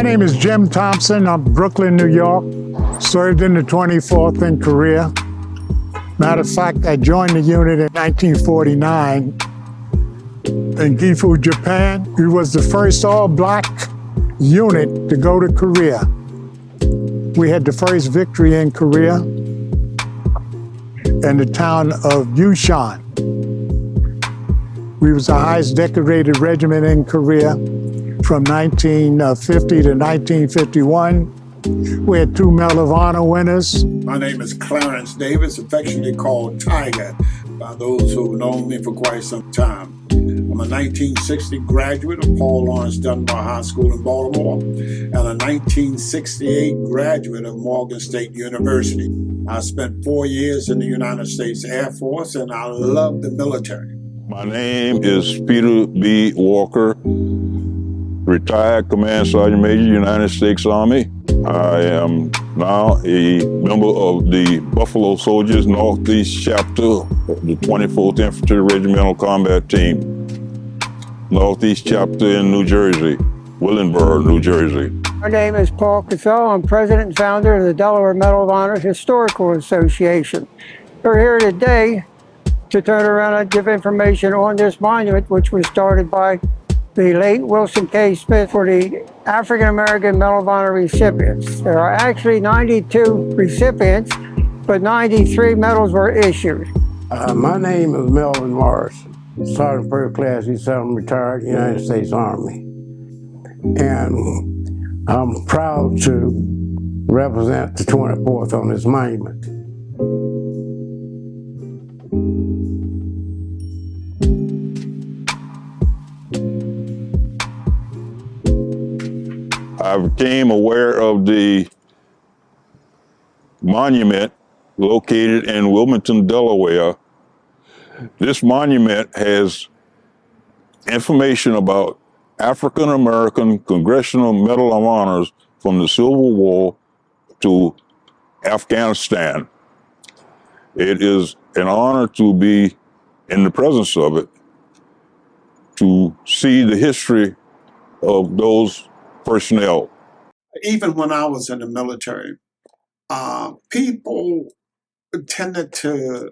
name is Jim Thompson. I'm Brooklyn, New York. Served in the 24th in Korea. Matter of fact, I joined the unit in 1949 in Gifu, Japan. It was the first all-black unit to go to Korea. We had the first victory in Korea in the town of Yushan. We was the highest decorated regiment in Korea from 1950 to 1951. We had 2 Medal of Honor winners. My name is Clarence Davis, affectionately called Tiger by those who have known me for quite some time. I'm a 1960 graduate of Paul Laurence Dunbar High School in Baltimore and a 1968 graduate of Morgan State University. I spent 4 years in the United States Air Force and I love the military. My name is Peter B. Walker, retired Command Sergeant Major, United States Army. I am now a member of the Buffalo Soldiers Northeast Chapter of the 24th Infantry Regimental Combat Team, Northeast Chapter in New Jersey, Willingboro, New Jersey. My name is Paul Cassell. I'm president and founder of the Delaware Medal of Honor Historical Association. We're here today to turn around and give information on this monument, which was started by the late Wilson K. Smith for the African American Medal of Honor recipients. There are actually 92 recipients, but 93 medals were issued. My name is Melvin Morris, Sergeant First Class E7, retired United States Army. And I'm proud to represent the 24th on this monument. I became aware of the monument located in Wilmington, Delaware. This monument has information about African American Congressional Medal of Honors from the Civil War to Afghanistan. It is an honor to be in the presence of it, to see the history of those personnel. Even when I was in the military, people tended to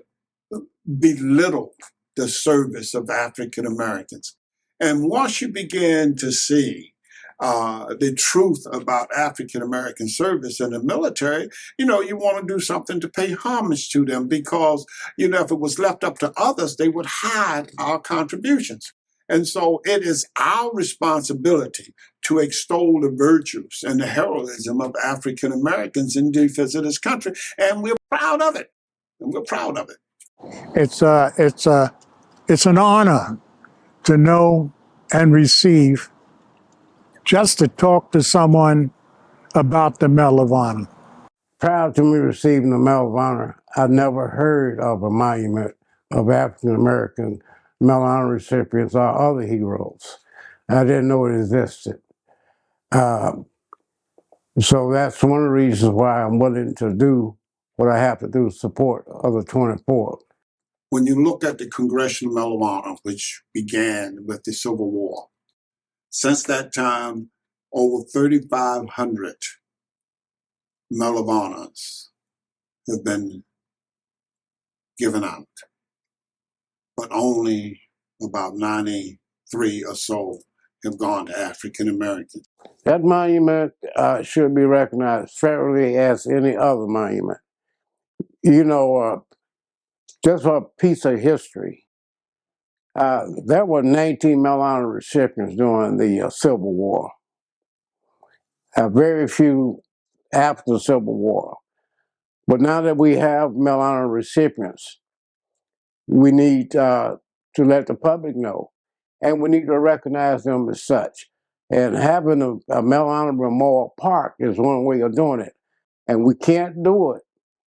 belittle the service of African Americans. And once you begin to see the truth about African American service in the military, you want to do something to pay homage to them because, if it was left up to others, they would hide our contributions. And so it is our responsibility to extol the virtues and the heroism of African Americans in defense of this country. And we're proud of it. And we're proud of it. It's an honor to know and receive, just to talk to someone about the Medal of Honor. Proud to me receiving the Medal of Honor. I never heard of a monument of African American Medal of Honor recipients or other heroes. I didn't know it existed. So that's one of the reasons why I'm willing to do what I have to do to support other 24th. When you look at the Congressional Medal of Honor, which began with the Civil War, since that time, over 3,500 Medal of Honors have been given out, but only about 93 or so have gone to African Americans. That monument should be recognized fairly as any other monument. Just for a piece of history, there were 19 Medal of Honor recipients during the Civil War. Very few after the Civil War. But now that we have Medal of Honor recipients, we need to let the public know, and we need to recognize them as such. And having a Medal of Honor Memorial Park is one way of doing it. And we can't do it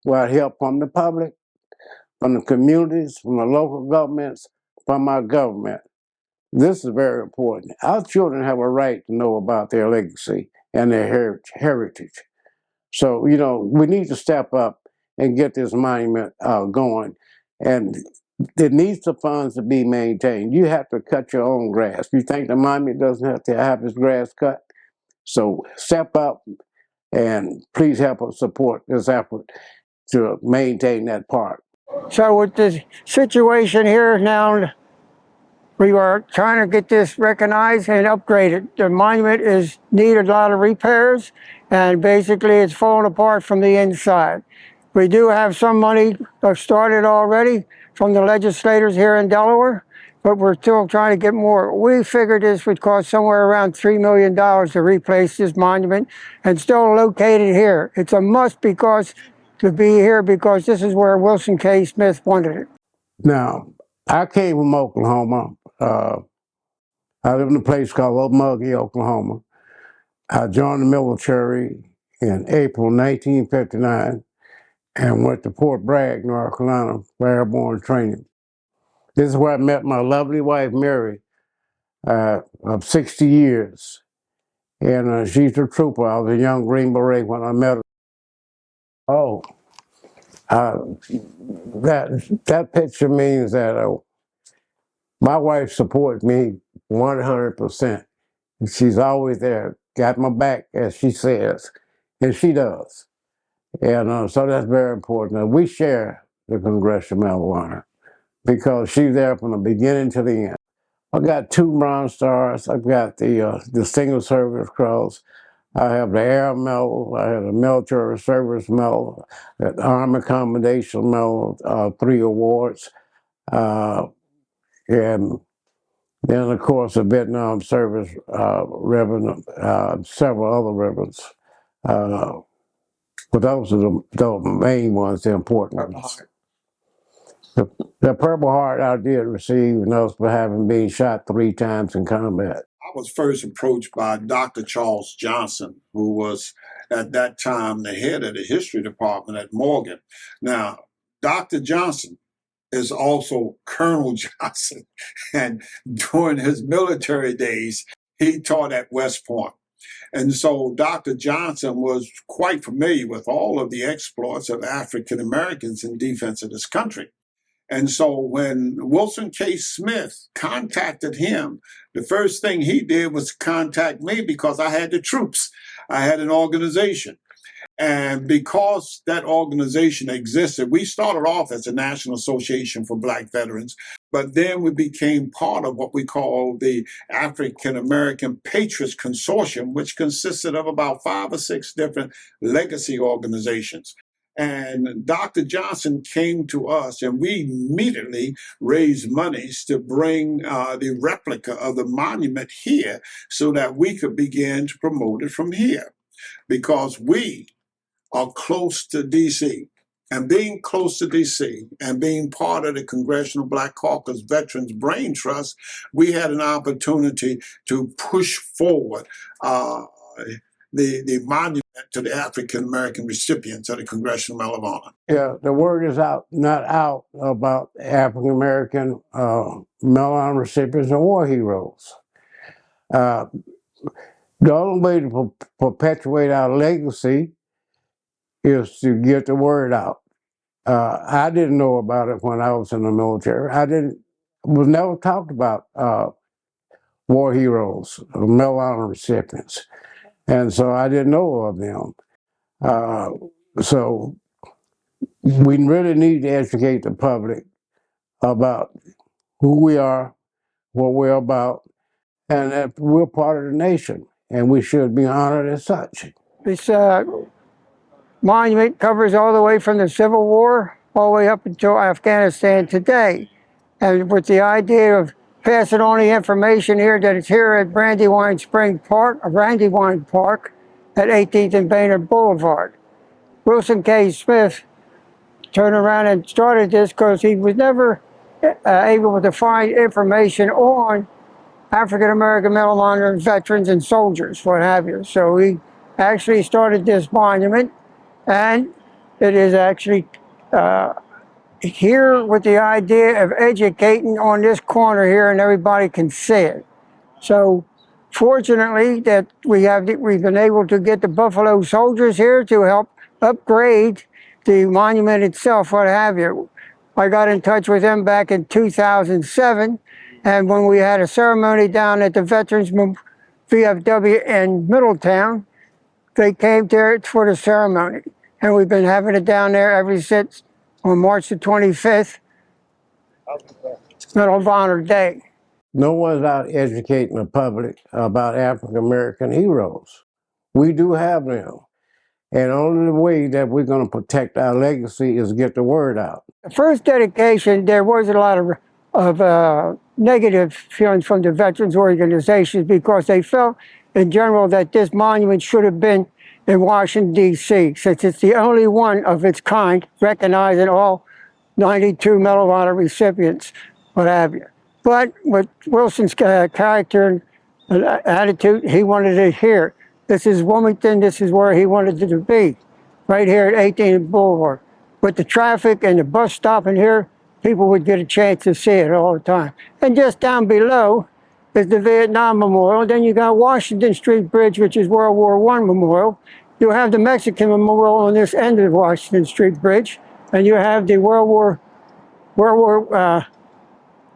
without help from the public, from the communities, from the local governments, from our government. This is very important. Our children have a right to know about their legacy and their heritage. So, we need to step up and get this monument going. And it needs the funds to be maintained. You have to cut your own grass. You think the monument doesn't have to have its grass cut? So step up and please help us support this effort to maintain that park. So with the situation here now, we are trying to get this recognized and upgraded. The monument is needed a lot of repairs, and basically it's falling apart from the inside. We do have some money started already from the legislators here in Delaware, but we're still trying to get more. We figured this would cost somewhere around $3 million to replace this monument, and still located here. It's a must to be here because this is where Wilson K. Smith wanted it. Now, I came from Oklahoma. I live in a place called Okmulgee, Oklahoma. I joined the military in April 1959 and went to Fort Bragg, North Carolina for airborne training. This is where I met my lovely wife, Mary, of 60 years. And she's a trooper. I was a young Green Beret when I met her. Oh, that picture means that my wife supports me 100%. She's always there, got my back, as she says, and she does. And so that's very important. And we share the Congressional Medal of Honor because she's there from the beginning to the end. I got 2 Bronze Stars. I've got the Distinguished Service Cross. I have the Air Medal. I have the Military Service Medal, the Army Commendation Medal, 3 awards. And then, of course, the Vietnam Service ribbon, several other ribbons. But those are the main ones, the important ones. The Purple Heart I did receive, and those for having been shot 3 times in combat. I was first approached by Dr. Charles Johnson, who was at that time the head of the history department at Morgan. Now, Dr. Johnson is also Colonel Johnson, and during his military days, he taught at West Point. And so Dr. Johnson was quite familiar with all of the exploits of African Americans in defense of this country. And so when Wilson K. Smith contacted him, the first thing he did was contact me because I had the troops. I had an organization. And because that organization existed, we started off as a National Association for Black Veterans, but then we became part of what we call the African American Patriots Consortium, which consisted of about 5 or 6 different legacy organizations. And Dr. Johnson came to us, and we immediately raised monies to bring the replica of the monument here so that we could begin to promote it from here. Because we are close to D.C. And being close to D.C. and being part of the Congressional Black Caucus Veterans Brain Trust, we had an opportunity to push forward the monument to the African American recipients of the Congressional Medal of Honor. Yeah, the word is out, not out, about African American Medal of Honor recipients and war heroes. The only way to perpetuate our legacy is to get the word out. I didn't know about it when I was in the military. Was never talked about war heroes, Medal of Honor recipients. And so I didn't know of them. So we really need to educate the public about who we are, what we're about, and that we're part of the nation, and we should be honored as such. This monument covers all the way from the Civil War all the way up until Afghanistan today. And with the idea of passing on the information here that it's here at Brandywine Park at 18th and Baynard Boulevard. Wilson K. Smith turned around and started this because he was never able to find information on African American Medal of Honor veterans and soldiers, what have you. So he actually started this monument, and it is actually here with the idea of educating on this corner here, and everybody can see it. So fortunately that we've been able to get the Buffalo Soldiers here to help upgrade the monument itself, what have you. I got in touch with them back in 2007, and when we had a ceremony down at the Veterans VFW in Middletown. They came there for the ceremony, and we've been having it down there ever since on March the 25th, Medal of Honor Day. No one's out educating the public about African American heroes. We do have them. And only the way that we're going to protect our legacy is get the word out. The first dedication, there was a lot of negative feelings from the veterans organizations because they felt in general that this monument should have been in Washington, D.C., since it's the only one of its kind, recognizing all 92 Medal of Honor recipients, what have you. But with Wilson's character and attitude, he wanted it here. This is Wilmington, this is where he wanted it to be, right here at 18th Boulevard. With the traffic and the bus stopping here, people would get a chance to see it all the time. And just down below is the Vietnam Memorial. Then you got Washington Street Bridge, which is World War I Memorial. You have the Mexican Memorial on this end of the Washington Street Bridge, and you have the World War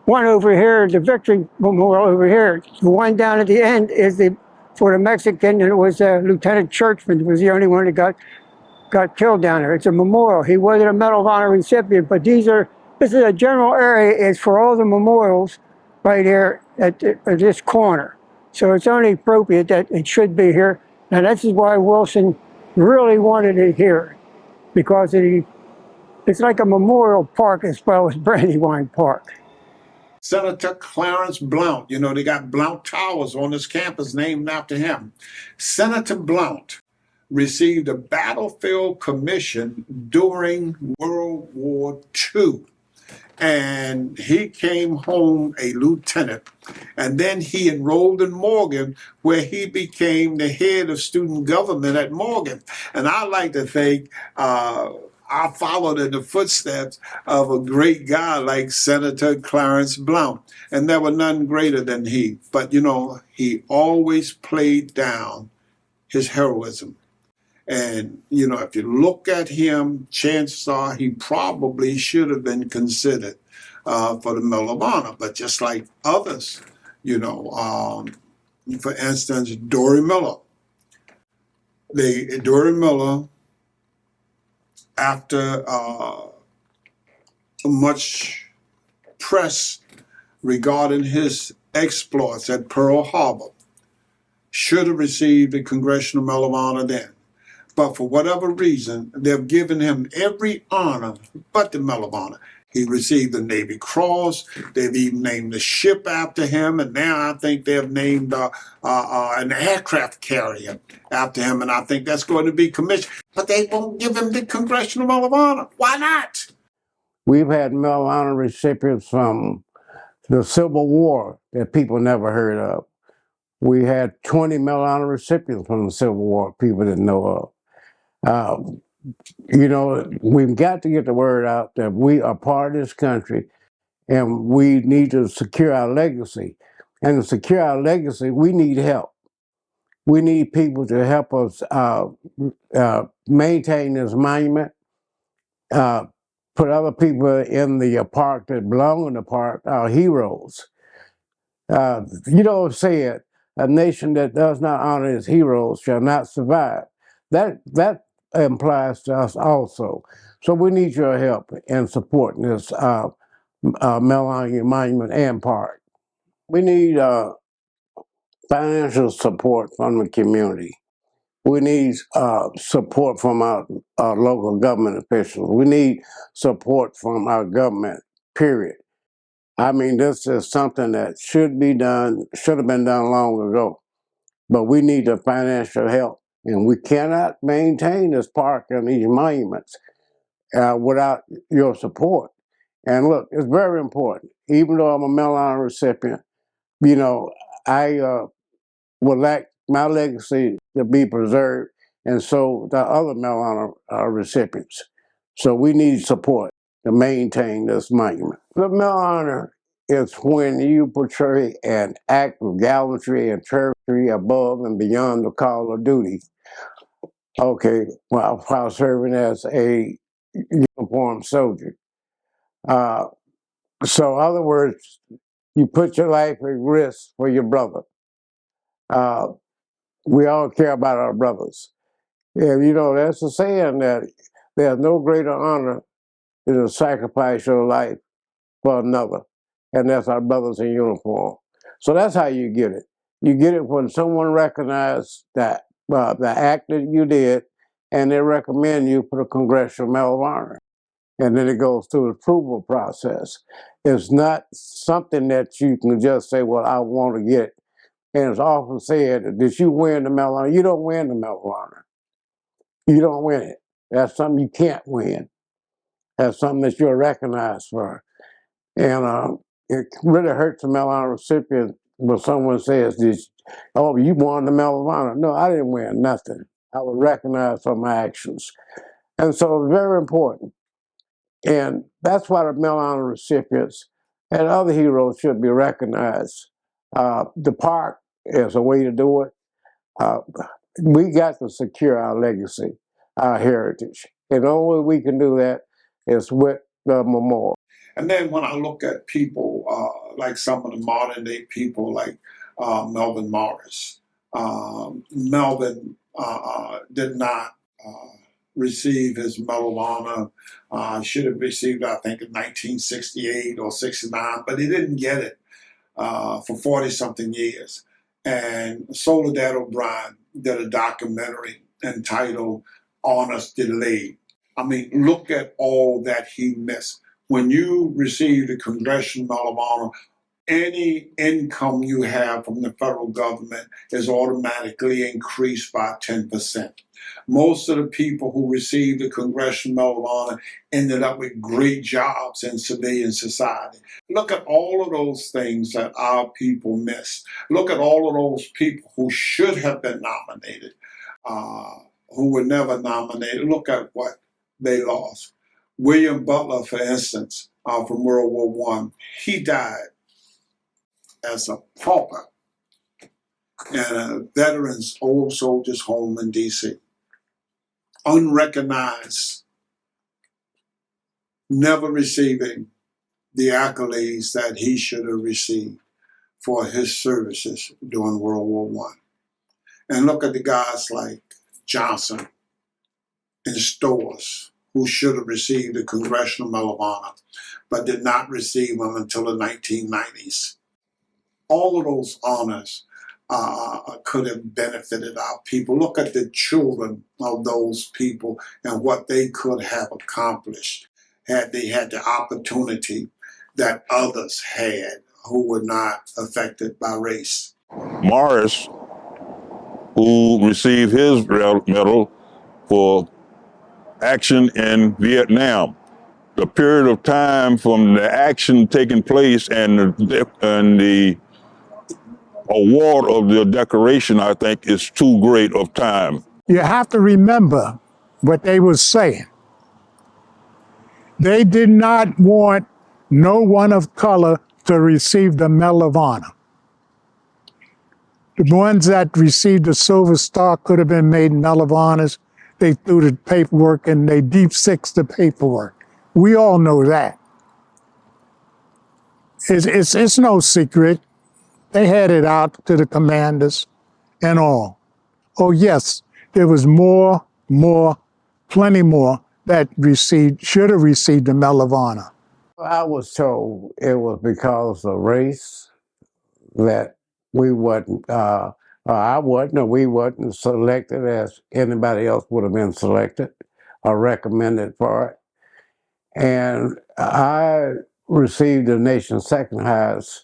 I over here, the Victory Memorial over here. The one down at the end is for the Mexican, and it was Lieutenant Churchman was the only one that got killed down there. It's a memorial. He wasn't a Medal of Honor recipient, but this is a general area. It's for all the memorials right here at this corner. So it's only appropriate that it should be here. And this is why Wilson really wanted it here, because it's like a memorial park as well as Brandywine Park. Senator Clarence Blount, you know, they got Blount Towers on this campus named after him. Senator Blount received a battlefield commission during World War II. And he came home a lieutenant. And then he enrolled in Morgan, where he became the head of student government at Morgan. And I like to think I followed in the footsteps of a great guy like Senator Clarence Blount. And there were none greater than he. But, you know, he always played down his heroism. And, you know, if you look at him, chances are he probably should have been considered for the Medal of Honor. But just like others, you know, for instance, Dory Miller. Dory Miller, after much press regarding his exploits at Pearl Harbor, should have received the Congressional Medal of Honor then. But for whatever reason, they've given him every honor but the Medal of Honor. He received the Navy Cross. They've even named the ship after him. And now I think they've named an aircraft carrier after him. And I think that's going to be commissioned. But they won't give him the Congressional Medal of Honor. Why not? We've had Medal of Honor recipients from the Civil War that people never heard of. We had 20 Medal of Honor recipients from the Civil War people didn't know of. You know, we've got to get the word out that we are part of this country and we need to secure our legacy. And to secure our legacy, we need help. We need people to help us maintain this monument, put other people in the park that belong in the park, our heroes. You know, say it, a nation that does not honor its heroes shall not survive. That implies to us also. So we need your help in supporting this Melvin Monument and Park. We need financial support from the community. We need support from our local government officials. We need support from our government, period. I mean, this is something that should be done, should have been done long ago. But we need the financial help. And we cannot maintain this park and these monuments without your support. And look, it's very important. Even though I'm a Medal of Honor recipient, you know, I would like my legacy to be preserved, and so the other Medal of Honor recipients. So we need support to maintain this monument. The Medal of Honor is when you portray an act of gallantry and treachery above and beyond the call of duty. Okay, while serving as a uniformed soldier. So in other words, you put your life at risk for your brother. Uh, we all care about our brothers. And you know, that's a saying that there's no greater honor than to sacrifice your life for another. And that's our brothers in uniform. So that's how you get it. You get it when someone recognizes that the act that you did, and they recommend you for the Congressional Medal of Honor. And then it goes through the approval process. It's not something that you can just say, well, I want to get it. And it's often said, did you win the Medal of Honor? You don't win the Medal of Honor. You don't win it. That's something you can't win. That's something that you're recognized for. And it really hurts the Medal of Honor recipient when someone says, oh, you won the Medal of Honor. No, I didn't win nothing. I was recognized for my actions. And so it's very important. And that's why the Medal of Honor recipients and other heroes should be recognized. The park is a way to do it. Uh, we got to secure our legacy, our heritage. And the only way we can do that is with the memorial. And then when I look at people like some of the modern day people like Melvin Morris, Melvin did not receive his Medal of Honor. Should have received, I think, in 1968 or 69, but he didn't get it for 40 something years. And Soledad O'Brien did a documentary entitled Honors Delayed. I mean, look at all that he missed. When you receive the Congressional Medal of Honor, any income you have from the federal government is automatically increased by 10%. Most of the people who received the Congressional Medal of Honor ended up with great jobs in civilian society. Look at all of those things that our people missed. Look at all of those people who should have been nominated, who were never nominated. Look at what they lost. William Butler, for instance, from World War One, he died as a pauper in a veterans old soldiers home in D.C. Unrecognized, never receiving the accolades that he should have received for his services during World War One. And look at the guys like Johnson and Stowers, who should have received the Congressional Medal of Honor, but did not receive them until the 1990s. All of those honors could have benefited our people. Look at the children of those people and what they could have accomplished had they had the opportunity that others had who were not affected by race. Morris, who received his medal for action in Vietnam. The period of time from the action taking place and the award of the decoration, I think, is too great of time. You have to remember what they were saying. They did not want no one of color to receive the Medal of Honor. The ones that received the Silver Star could have been made Medal of Honors. They threw the paperwork and they deep sixed the paperwork. We all know that. It's no secret. They had it out to the commanders and all. Oh yes, there was plenty more that should have received the Medal of Honor. I was told it was because of race that we wasn't, we wasn't selected as anybody else would have been selected or recommended for it. And I received the nation's second highest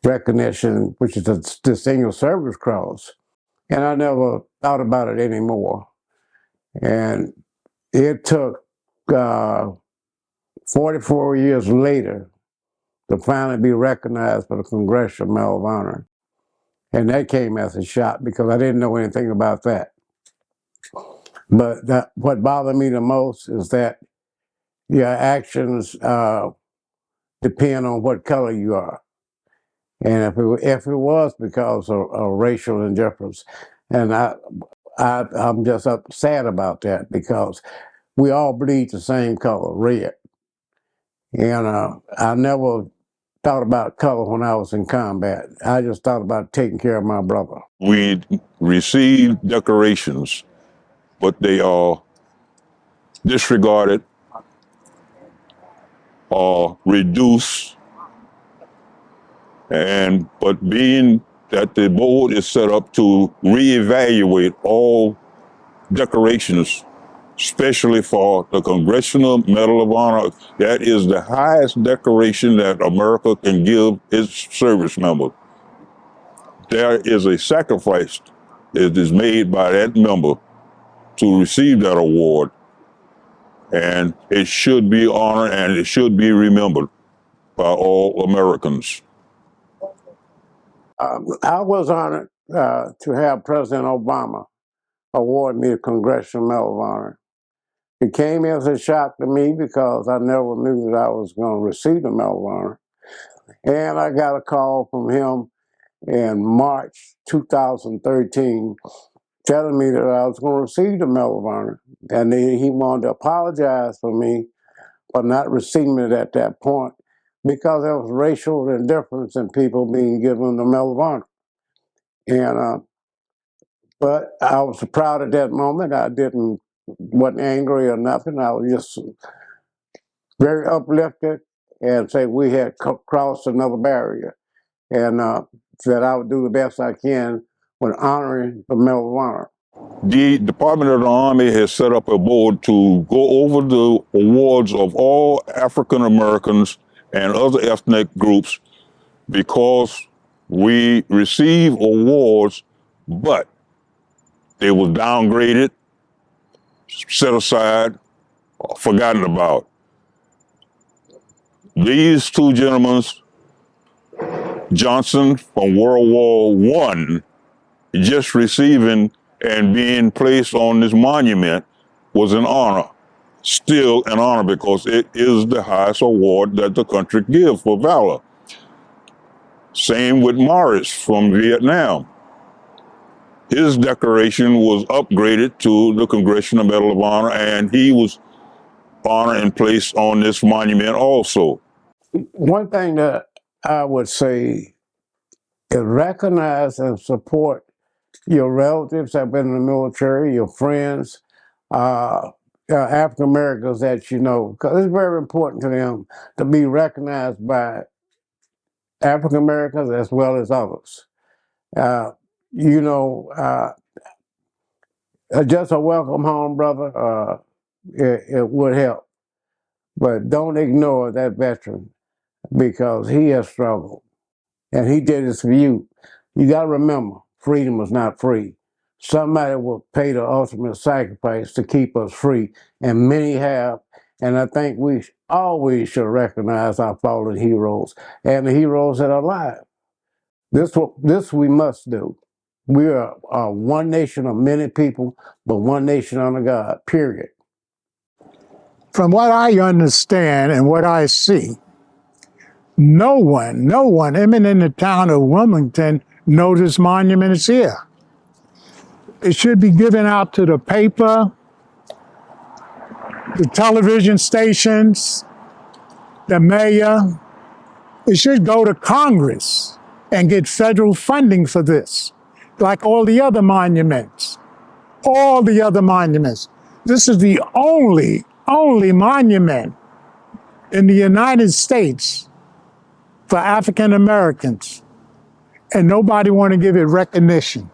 recognition, which is the Distinguished Service Cross. And I never thought about it anymore. And it took 44 years later to finally be recognized for the Congressional Medal of Honor. And that came as a shock because I didn't know anything about that. But what bothered me the most is that your actions depend on what color you are. And if it was because of racial indifference, and I'm just sad about that because we all bleed the same color, red. And I never thought about color when I was in combat. I just thought about taking care of my brother. We received decorations, but they are disregarded or reduced. But being that the board is set up to reevaluate all decorations, especially for the Congressional Medal of Honor, that is the highest decoration that America can give its service members. There is a sacrifice that is made by that member to receive that award, and it should be honored and it should be remembered by all Americans. I was honored to have President Obama award me the Congressional Medal of Honor. It came as a shock to me because I never knew that I was going to receive the Medal of Honor. And I got a call from him in March 2013 telling me that I was going to receive the Medal of Honor. And he wanted to apologize for me for not receiving it at that point because there was racial indifference in people being given the Medal of Honor. And but I was proud at that moment. I wasn't angry or nothing. I was just very uplifted and say we had crossed another barrier, and that I would do the best I can when honoring the Medal of Honor. The Department of the Army has set up a board to go over the awards of all African Americans and other ethnic groups because we receive awards, but they were downgraded, set aside, forgotten about. These two gentlemen, Johnson from World War I, just receiving and being placed on this monument was an honor, still an honor because it is the highest award that the country gives for valor. Same with Morris from Vietnam. His decoration was upgraded to the Congressional Medal of Honor, and he was honored and placed on this monument also. One thing that I would say is recognize and support your relatives that have been in the military, your friends, African Americans that you know, because it's very important to them to be recognized by African Americans as well as others. You know, just a welcome home, brother, it would help. But don't ignore that veteran because he has struggled and he did this for you. You got to remember, freedom is not free. Somebody will pay the ultimate sacrifice to keep us free, and many have. And I think we always should recognize our fallen heroes and the heroes that are alive. This we must do. We are one nation of many people, but one nation under God, period. From what I understand and what I see, no one, even in the town of Wilmington, knows this monument is here. It should be given out to the paper, the television stations, the mayor. It should go to Congress and get federal funding for this, like all the other monuments. All the other monuments. This is the only monument in the United States for African Americans, and nobody want to give it recognition.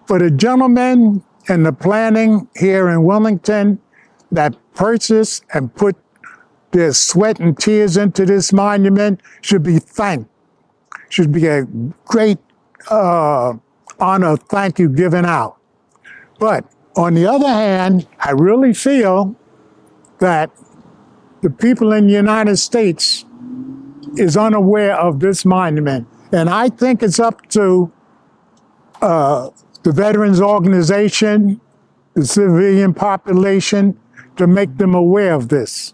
For the gentlemen and the planning here in Wilmington that purchased and put their sweat and tears into this monument should be thanked. Should be a great honor, thank you given out. But on the other hand, I really feel that the people in the United States is unaware of this monument. And I think it's up to the Veterans Organization, the civilian population, to make them aware of this.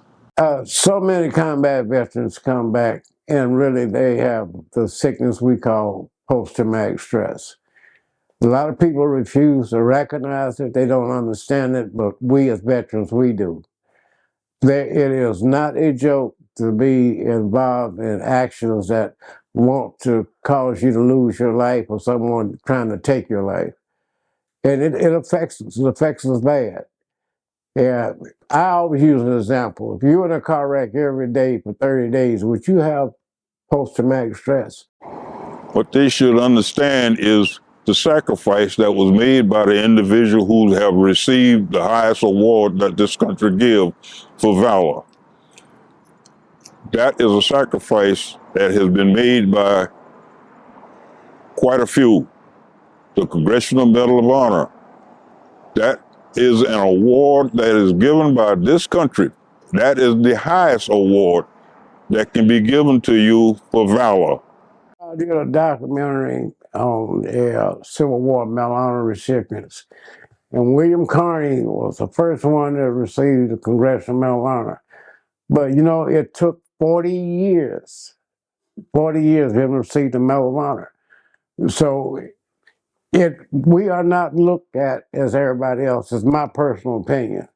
So many combat veterans come back and really they have the sickness we call post-traumatic stress. A lot of people refuse to recognize it. They don't understand it, but we as veterans, we do. It is not a joke to be involved in actions that want to cause you to lose your life or someone trying to take your life. And it affects us. It affects us bad. Yeah, I always use an example. If you're in a car wreck every day for 30 days, would you have post-traumatic stress? What they should understand is the sacrifice that was made by the individual who have received the highest award that this country gives for valor. That is a sacrifice that has been made by quite a few. The Congressional Medal of Honor. That is an award that is given by this country. That is the highest award that can be given to you for valor. I did a documentary on the Civil War Medal of Honor recipients. And William Carney was the first one that received the Congressional Medal of Honor. But you know, it took 40 years for him to receive the Medal of Honor. So we are not looked at as everybody else, is my personal opinion.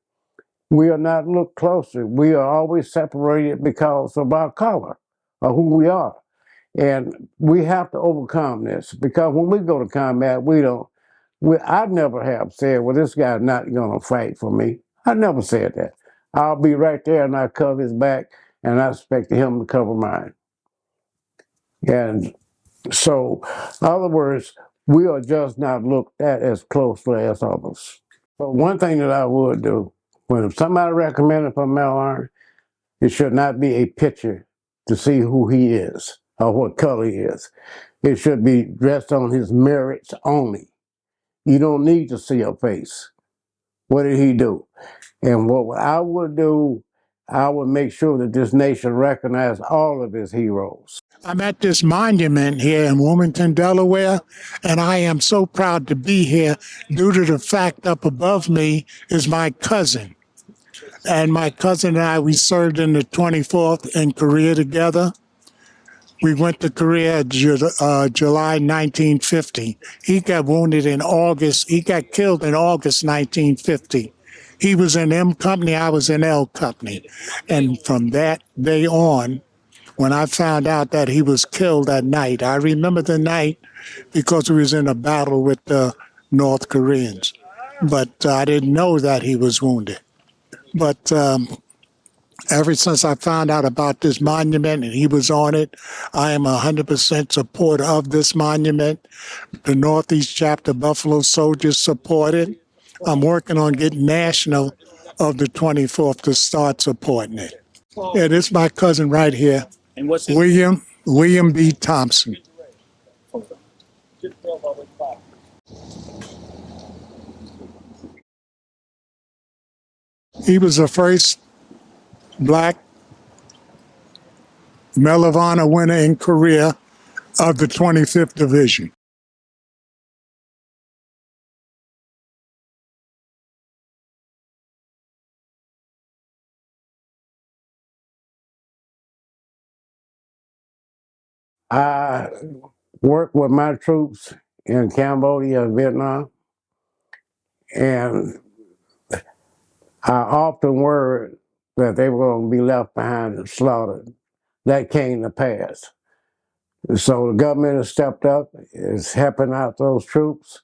We are not looked closely. We are always separated because of our color, or who we are. And we have to overcome this, because when we go to combat, I never have said, well, this guy's not going to fight for me. I never said that. I'll be right there and I cover his back and I expect him to cover mine. And so, in other words, we are just not looked at as closely as others. But one thing that I would do, when somebody recommended for Medal of Honor, it should not be a picture to see who he is or what color he is. It should be dressed on his merits only. You don't need to see a face. What did he do? And what I would do, I would make sure that this nation recognized all of his heroes. I'm at this monument here in Wilmington, Delaware, and I am so proud to be here due to the fact up above me is my cousin. And my cousin and I, we served in the 24th in Korea together. We went to Korea July 1950. He got wounded in August. He got killed in August 1950. He was in M Company, I was in L Company. And from that day on, when I found out that he was killed that night, I remember the night because we was in a battle with the North Koreans. But I didn't know that he was wounded. But ever since I found out about this monument and he was on it, I am 100% supporter of this monument. The Northeast Chapter Buffalo Soldiers support it. I'm working on getting national of the 24th to start supporting it. Yeah, this is my cousin right here, And what's his William B. Thompson. He was the first black Medal of Honor winner in Korea of the 25th Division. I worked with my troops in Cambodia and Vietnam, and I often worried that they were going to be left behind and slaughtered. That came to pass. So the government has stepped up, is helping out those troops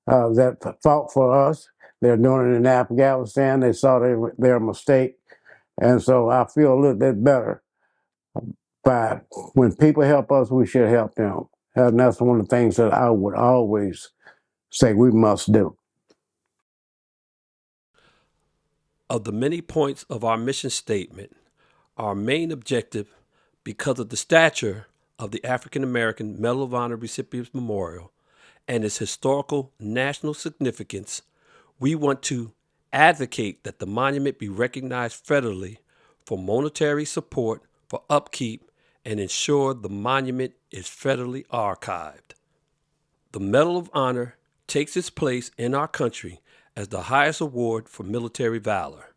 that fought for us. They're doing it in Afghanistan. They saw their mistake. And so I feel a little bit better. But when people help us, we should help them. And that's one of the things that I would always say we must do. Of the many points of our mission statement, our main objective, because of the stature of the African American Medal of Honor Recipients Memorial and its historical national significance, we want to advocate that the monument be recognized federally for monetary support for upkeep and ensure the monument is federally archived. The Medal of Honor takes its place in our country as the highest award for military valor.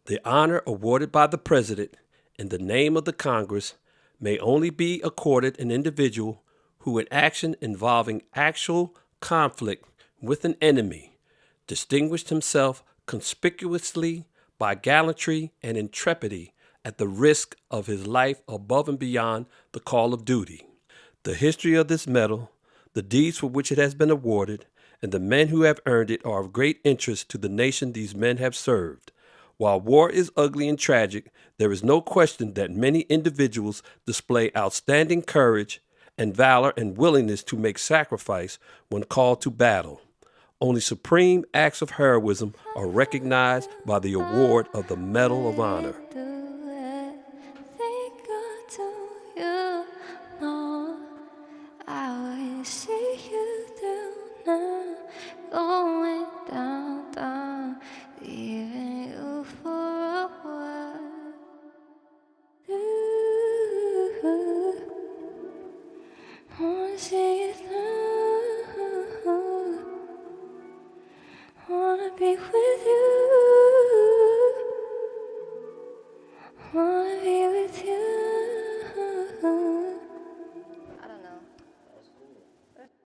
The honor awarded by the President in the name of the Congress may only be accorded an individual who, in action involving actual conflict with an enemy, distinguished himself conspicuously by gallantry and intrepidity at the risk of his life above and beyond the call of duty. The history of this medal, the deeds for which it has been awarded, and the men who have earned it are of great interest to the nation these men have served. While war is ugly and tragic, there is no question that many individuals display outstanding courage and valor and willingness to make sacrifice when called to battle. Only supreme acts of heroism are recognized by the award of the Medal of Honor.